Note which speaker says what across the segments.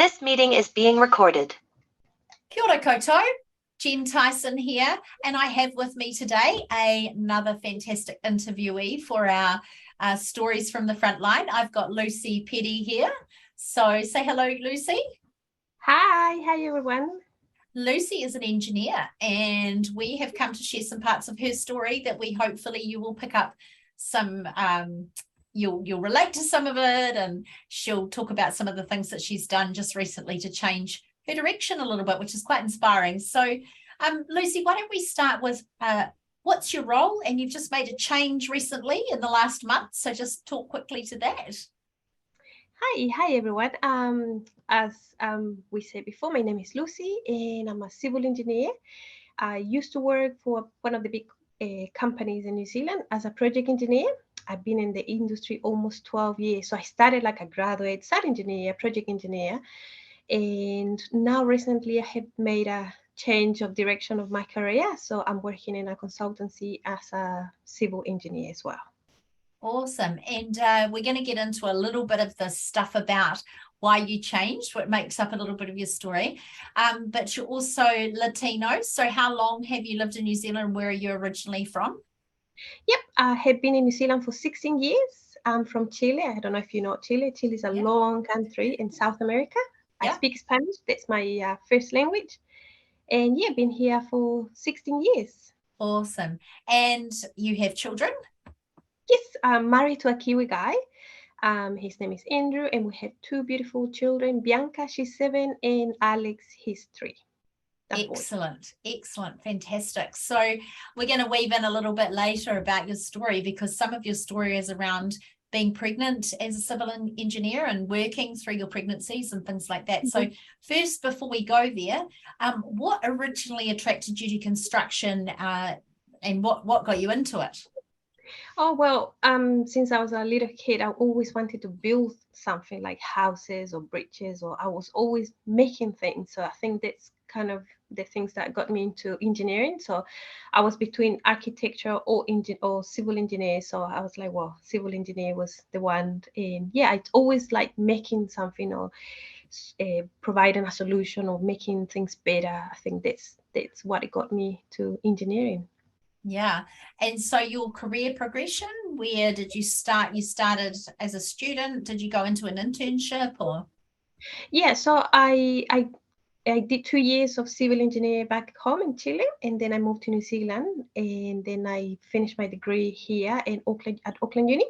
Speaker 1: This meeting is being recorded.
Speaker 2: Kia ora koutou, Jen Tyson here, and I have with me today another fantastic interviewee for our Stories from the Frontline. I've got Lucy Peddie here. So say hello, Lucy.
Speaker 3: Hi everyone.
Speaker 2: Lucy is an engineer, and we have come to share some parts of her story that hopefully you will pick up some, you'll relate to some of it, and she'll talk about some of the things that she's done just recently to change her direction a little bit, which is quite inspiring. So Lucy, why don't we start with what's your role? And you've just made a change recently in the last month, so just talk quickly to that.
Speaker 3: Hi everyone. As we said before, my name is Lucy and I'm a civil engineer. I used to work for one of the big companies in New Zealand as a project engineer. I've been in the industry almost 12 years. So I started like a graduate site engineer, project engineer. And now recently I have made a change of direction of my career. So I'm working in a consultancy as a civil engineer as well.
Speaker 2: Awesome. And we're going to get into a little bit of the stuff about why you changed, what makes up a little bit of your story. But you're also Latino. So how long have you lived in New Zealand? Where are you originally from?
Speaker 3: Yep, I have been in New Zealand for 16 years. I'm from Chile. I don't know if you know Chile. Chile is a long country in South America. I speak Spanish. That's my first language. And yeah, been here for 16 years.
Speaker 2: Awesome. And you have children?
Speaker 3: Yes, I'm married to a Kiwi guy. His name is Andrew, and we have two beautiful children. Bianca, she's 7, and Alex, he's 3.
Speaker 2: Excellent, fantastic. So we're going to weave in a little bit later about your story, because some of your story is around being pregnant as a civil engineer and working through your pregnancies and things like that. So first, before we go there, what originally attracted you to construction and what got you into it?
Speaker 3: Oh, well, since I was a little kid, I always wanted to build something like houses or bridges, or I was always making things. So I think that's kind of the things that got me into engineering. So I was between architecture or civil engineer. So I was like, well, civil engineer was the one. And yeah, it's always like making something or providing a solution or making things better. I think that's what it got me to engineering.
Speaker 2: Yeah. And so your career progression, where did you start? You started as a student. Did you go into an internship or?
Speaker 3: Yeah, so I did 2 years of civil engineer back home in Chile, and then I moved to New Zealand, and then I finished my degree here in Auckland Uni.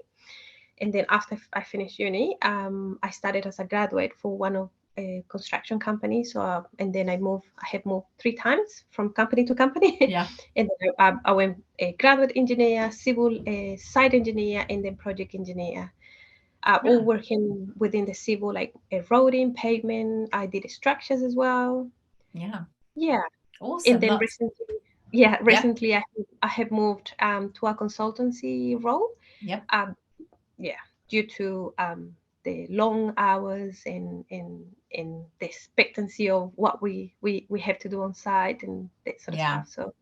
Speaker 3: And then after I finished uni, I started as a graduate for one of a construction company. So and then I had moved 3 times from company to company.
Speaker 2: Yeah.
Speaker 3: And then I went a graduate engineer, civil site engineer, and then project engineer. All working within the civil, like roading, pavement. I did structures as well. Yeah.
Speaker 2: Awesome.
Speaker 3: And then recently I have moved to a consultancy role. Due to the long hours and the expectancy of what we have to do on site and that sort of stuff. So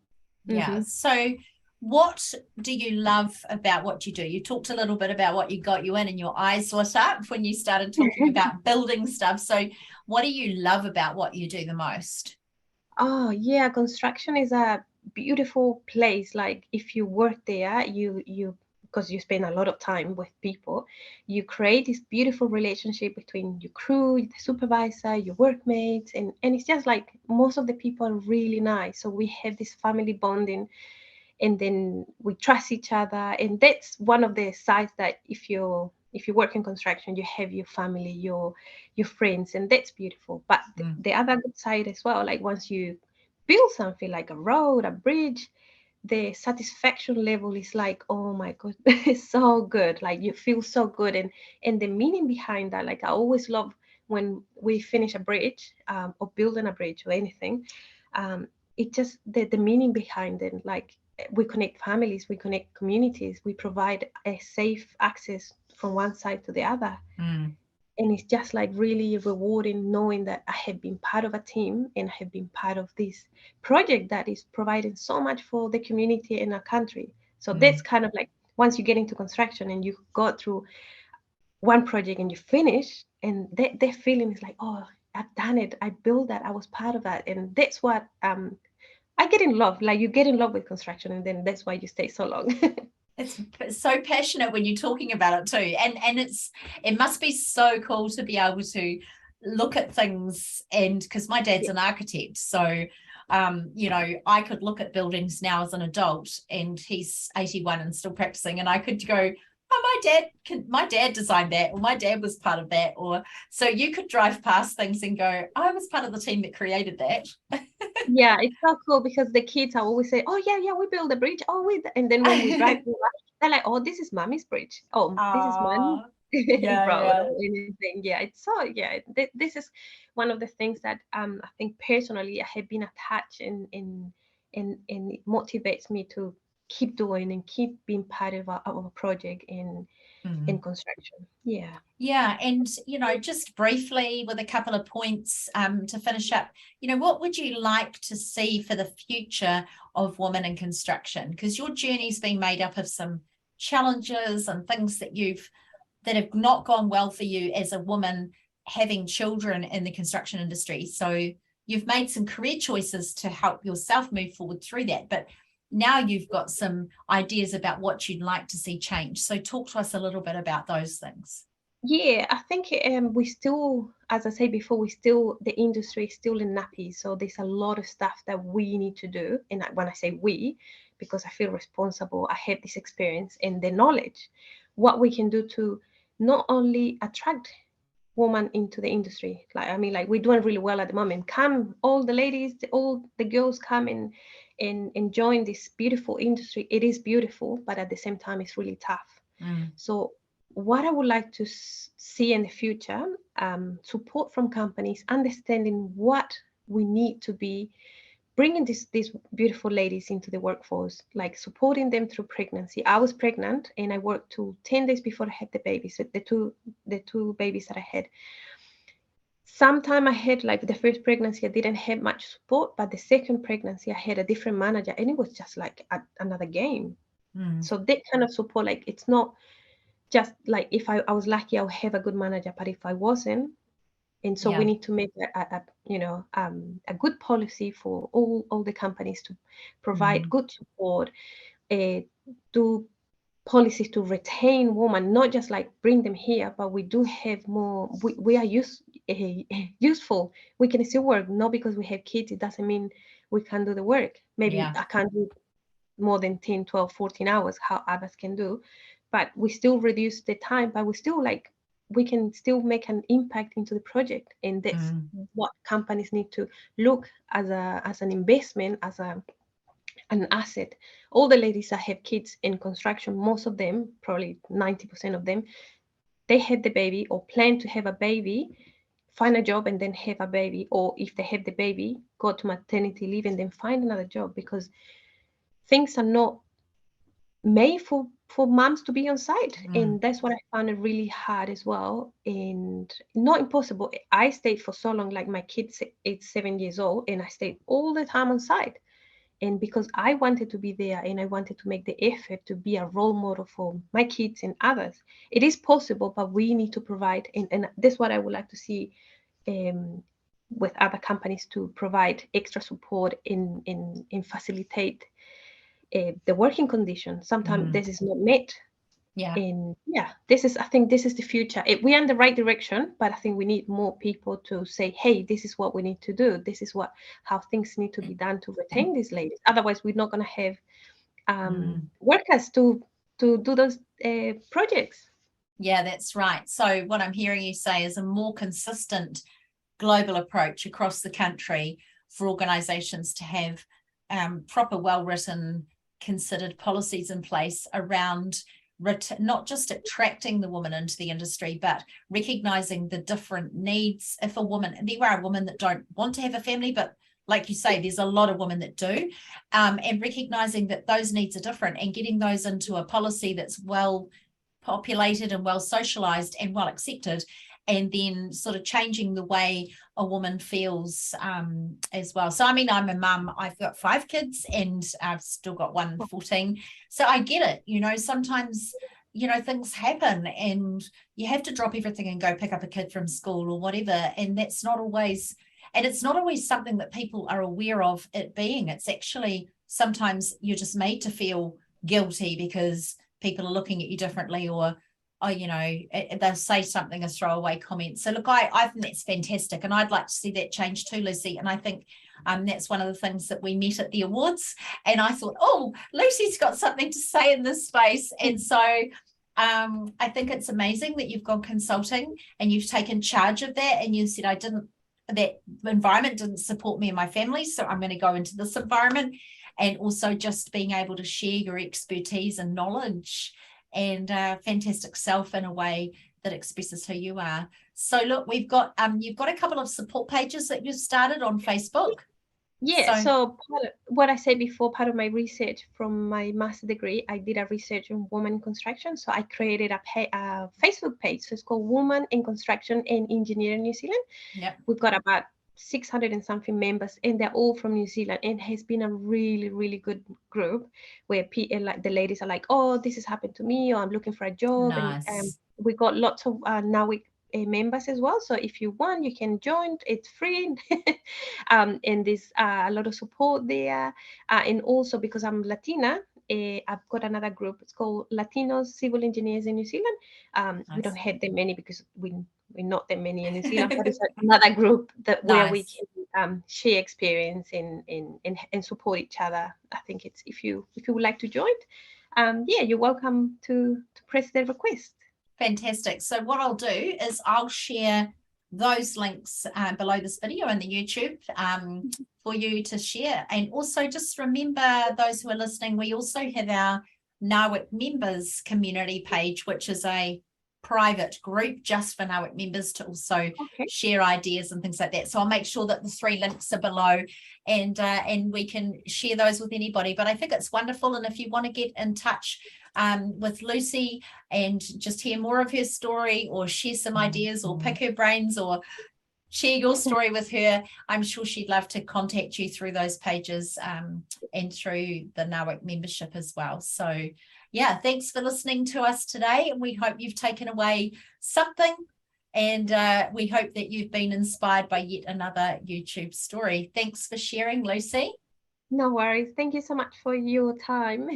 Speaker 2: So what do you love about what you do? You talked a little bit about what you got you in, and your eyes lit up when you started talking about building stuff. So what do you love about what you do the most?
Speaker 3: Oh yeah, construction is a beautiful place. Like if you work there, you because you spend a lot of time with people, you create this beautiful relationship between your crew, the supervisor, your workmates, and it's just like most of the people are really nice. So we have this family bonding, and then we trust each other, and that's one of the sides that if you work in construction, you have your family, your friends, and that's beautiful. But the other good side as well, like once you build something like a road, a bridge, the satisfaction level is like, oh my god, it's so good. Like you feel so good, and the meaning behind that, like I always love when we finish a bridge or building a bridge or anything. It just the meaning behind it, like we connect families, we connect communities, we provide a safe access from one side to the other. And it's just like really rewarding knowing that I have been part of a team and I have been part of this project that is providing so much for the community in our country. So that's kind of like once you get into construction and you go through one project and you finish, and that feeling is like, oh, I've done it. I built that. I was part of that. And that's what I get in love. Like you get in love with construction, and then that's why you stay so long.
Speaker 2: It's so passionate when you're talking about it too. And it must be so cool to be able to look at things, and because my dad's an architect, so I could look at buildings now as an adult, and he's 81 and still practicing, and I could go, oh, my dad designed that, or my dad was part of that, or so you could drive past things and go, I was part of the team that created that.
Speaker 3: Yeah, it's so cool because the kids are always say, oh yeah, we built a bridge. And then when we drive, they're like, oh, this is mommy's bridge. Oh, this is mine. Road or anything. Yeah, it's so, yeah, this is one of the things that I think personally I have been attached and it motivates me to keep doing and keep being part of a project in construction.
Speaker 2: Yeah, and just briefly with a couple of points to finish up, what would you like to see for the future of women in construction? Because your journey's been made up of some challenges and things that have not gone well for you as a woman having children in the construction industry. So you've made some career choices to help yourself move forward through that, but now you've got some ideas about what you'd like to see change. So talk to us a little bit about those things.
Speaker 3: Yeah, I think we still, as I said before, the industry is still in nappies. So there's a lot of stuff that we need to do. And when I say we, because I feel responsible, I have this experience and the knowledge, what we can do to not only attract women into the industry. Like we're doing really well at the moment. Come, all the ladies, all the girls come in and join this beautiful industry. It is beautiful, but at the same time, it's really tough. So what I would like to see in the future, support from companies, understanding what we need to be bringing these beautiful ladies into the workforce, like supporting them through pregnancy. I was pregnant and I worked till 10 days before I had the babies, the two babies that I had. Sometime I had, like the first pregnancy, I didn't have much support, but the second pregnancy, I had a different manager and it was just like another game. So that kind of support, like it's not just like if I was lucky, I'll have a good manager, but if I wasn't, and so we need to make a good policy for all the companies to provide good support, do policies to retain women, not just like bring them here, but we do have more. We are useful. We can still work. Not because we have kids, it doesn't mean we can't do the work. Maybe I can't do more than 10, 12, 14 hours, how others can do, but we still reduce the time, but we can still make an impact into the project. And that's what companies need to look as an investment, as an asset. All the ladies that have kids in construction, most of them, probably 90% of them, they had the baby or plan to have a baby, find a job and then have a baby, or if they have the baby, go to maternity leave and then find another job, because things are not made for moms to be on site. And that's what I found it really hard as well, and not impossible. I stayed for so long, like my kids is 7 years old and I stayed all the time on site, and because I wanted to be there and I wanted to make the effort to be a role model for my kids and others. It is possible, but we need to provide, and that's what I would like to see with other companies, to provide extra support in facilitate the working conditions. Sometimes this is not met. And I think this is the future. We're in the right direction, but I think we need more people to say, hey, this is what we need to do. This is how things need to be done to retain these ladies. Otherwise, we're not going to have workers to do those projects.
Speaker 2: Yeah, that's right. So what I'm hearing you say is a more consistent global approach across the country for organisations to have proper, well-written, considered policies in place around not just attracting the woman into the industry, but recognising the different needs. If a woman, and there are women that don't want to have a family, but like you say, there's a lot of women that do, and recognising that those needs are different and getting those into a policy that's well populated and well socialised and well accepted, and then sort of changing the way a woman feels as well. So, I mean, I'm a mum. I've got 5 kids and I've still got one 14. So I get it. Sometimes you know, things happen and you have to drop everything and go pick up a kid from school or whatever. And that's not always, and it's not always something that people are aware of it being. It's actually sometimes you're just made to feel guilty because people are looking at you differently, or you know, they'll say something, a throwaway comment. So look, I think that's fantastic. And I'd like to see that change too, Lucy. And I think that's one of the things that we met at the awards. And I thought, oh, Lucy's got something to say in this space. And so I think it's amazing that you've gone consulting and you've taken charge of that. And you said, that environment didn't support me and my family, so I'm going to go into this environment. And also just being able to share your expertise and knowledge and fantastic self in a way that expresses who you are. So look, we've got you've got a couple of support pages that you've started on Facebook.
Speaker 3: Yeah, so what I said before, part of my research from my master's degree, I did a research on women in construction. So I created a Facebook page. So it's called Women in Construction and Engineering New Zealand.
Speaker 2: Yep.
Speaker 3: We've got about 600 and something members, and they're all from New Zealand. And has been a really, really good group where people, like the ladies are like, oh, this has happened to me, or I'm looking for a job.
Speaker 2: Nice.
Speaker 3: And we got lots of members as well. So if you want, you can join. It's free. And there's a lot of support there. And also because I'm Latina, I've got another group. It's called Latinos Civil Engineers in New Zealand.
Speaker 2: Nice.
Speaker 3: We don't have that many because we're not that many in New Zealand, but it's another group that where we can share experience and support each other. I think it's if you would like to join, yeah, you're welcome to press the request.
Speaker 2: Fantastic. So what I'll do is I'll share those links below this video in the YouTube for you to share. And also just remember, those who are listening, we also have our NAWIC members community page, which is a private group just for NAWIC members to also share ideas and things like that. So I'll make sure that the 3 links are below and we can share those with anybody. But I think it's wonderful. And if you want to get in touch with Lucy and just hear more of her story, or share some ideas, or pick her brains, or share your story with her, I'm sure she'd love to contact you through those pages and through the NAWIC membership as well. So yeah, thanks for listening to us today, and we hope you've taken away something, and we hope that you've been inspired by yet another YouTube story. Thanks for sharing, Lucy.
Speaker 3: No worries. Thank you so much for your time.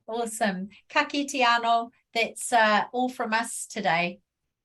Speaker 2: Awesome. Ka kite anō. That's all from us today.